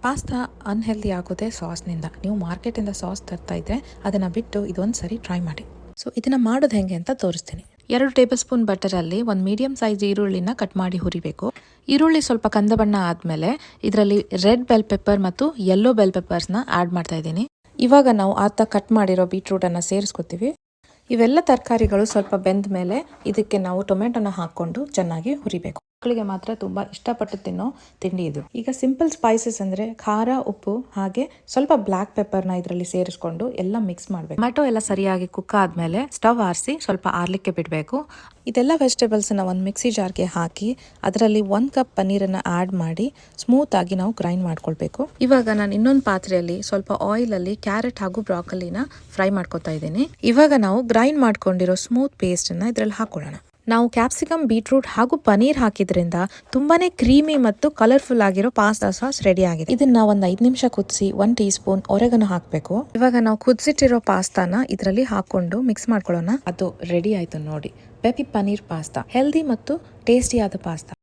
Pasta unhealthy ಆಗೋದೇ ಸಾಸ್ನಿಂದ. ನೀವು ಮಾರ್ಕೆಟಿಂದ sauce ತರ್ತಾ ಇದ್ರೆ ಅದನ್ನು ಬಿಟ್ಟು ಇದೊಂದು ಸರಿ ಟ್ರೈ ಮಾಡಿ. ಸೊ ಇದನ್ನು ಮಾಡೋದು ಹೆಂಗೆ ಅಂತ ತೋರಿಸ್ತೀನಿ. 2 ಟೇಬಲ್ ಸ್ಪೂನ್ ಬಟರಲ್ಲಿ ಒಂದು ಮೀಡಿಯಂ ಸೈಜ್ ಈರುಳ್ಳಿನ ಕಟ್ ಮಾಡಿ ಹುರಿಬೇಕು. ಈರುಳ್ಳಿ ಸ್ವಲ್ಪ ಕಂದ ಬಣ್ಣ ಆದಮೇಲೆ ಇದರಲ್ಲಿ ರೆಡ್ ಬೆಲ್ ಪೆಪ್ಪರ್ ಮತ್ತು ಯೆಲ್ಲೋ ಬೆಲ್ ಪೆಪ್ಪರ್ಸ್ನ ಆ್ಯಡ್ ಮಾಡ್ತಾ ಇದ್ದೀನಿ. ಇವಾಗ ನಾವು ಕಟ್ ಮಾಡಿರೋ ಬೀಟ್ರೂಟನ್ನು ಸೇರಿಸ್ಕೊತೀವಿ. ಇವೆಲ್ಲ ತರಕಾರಿಗಳು ಸ್ವಲ್ಪ ಬೆಂದ ಮೇಲೆ ಇದಕ್ಕೆ ನಾವು ಟೊಮೆಟೊನ ಹಾಕ್ಕೊಂಡು ಚೆನ್ನಾಗಿ ಹುರಿಬೇಕು. ಮಕ್ಕಳಿಗೆ ಮಾತ್ರ ತುಂಬ ಇಷ್ಟಪಟ್ಟು ತಿನ್ನೋ ತಿಂಡಿ ಇದು. ಈಗ ಸಿಂಪಲ್ ಸ್ಪೈಸಸ್ ಅಂದರೆ ಖಾರ, ಉಪ್ಪು ಹಾಗೆ ಸ್ವಲ್ಪ ಬ್ಲ್ಯಾಕ್ ಪೆಪ್ಪರ್ನ ಇದರಲ್ಲಿ ಸೇರಿಸ್ಕೊಂಡು ಎಲ್ಲ ಮಿಕ್ಸ್ ಮಾಡಬೇಕು. ಟೊಮೆಟೊ ಎಲ್ಲ ಸರಿಯಾಗಿ ಕುಕ್ ಆದಮೇಲೆ ಸ್ಟವ್ ಆರಿಸಿ ಸ್ವಲ್ಪ ಆರ್ಲಿಕ್ಕೆ ಬಿಡಬೇಕು. ಇದೆಲ್ಲ ವೆಜಿಟೇಬಲ್ಸನ್ನ ಒಂದು ಮಿಕ್ಸಿ ಜಾರ್ಗೆ ಹಾಕಿ ಅದರಲ್ಲಿ 1 ಕಪ್ ಪನ್ನೀರನ್ನು ಆ್ಯಡ್ ಮಾಡಿ ಸ್ಮೂತ್ ಆಗಿ ನಾವು ಗ್ರೈಂಡ್ ಮಾಡ್ಕೊಳ್ಬೇಕು. ಇವಾಗ ನಾನು ಇನ್ನೊಂದು ಪಾತ್ರೆಯಲ್ಲಿ ಸ್ವಲ್ಪ ಆಯಿಲಲ್ಲಿ ಕ್ಯಾರೆಟ್ ಹಾಗೂ ಬ್ರಾಕೊಲಿನ ಫ್ರೈ ಮಾಡ್ಕೊತಾ ಇದ್ದೀನಿ. ಇವಾಗ ನಾವು ಗ್ರೈಂಡ್ ಮಾಡ್ಕೊಂಡಿರೋ ಸ್ಮೂತ್ ಪೇಸ್ಟನ್ನು ಇದರಲ್ಲಿ ಹಾಕೊಳ್ಳೋಣ. ನಾವು ಕ್ಯಾಪ್ಸಿಕಮ್, ಬೀಟ್ರೂಟ್ ಹಾಗೂ ಪನೀರ್ ಹಾಕಿದ್ರಿಂದ ತುಂಬಾನೇ ಕ್ರೀಮಿ ಮತ್ತು ಕಲರ್ಫುಲ್ ಆಗಿರೋ ಪಾಸ್ತಾ ಸಾಸ್ ರೆಡಿ ಆಗಿದೆ. ಇದನ್ನ ಒಂದು 5 ನಿಮಿಷ ಕುದಿಸಿ 1 ಟೀ ಸ್ಪೂನ್ ಒರೆಗನೋ ಹಾಕಬೇಕು. ಇವಾಗ ನಾವು ಕುದಿಸಿಟ್ಟಿರೋ ಪಾಸ್ತಾನ ಇದರಲ್ಲಿ ಹಾಕೊಂಡು ಮಿಕ್ಸ್ ಮಾಡ್ಕೊಳ್ಳೋಣ. ಅದು ರೆಡಿ ಆಯ್ತು ನೋಡಿ, ಪೆಪ್ಪಿ ಪನೀರ್ ಪಾಸ್ತಾ. ಹೆಲ್ದಿ ಮತ್ತು ಟೇಸ್ಟಿಯಾದ ಪಾಸ್ತಾ.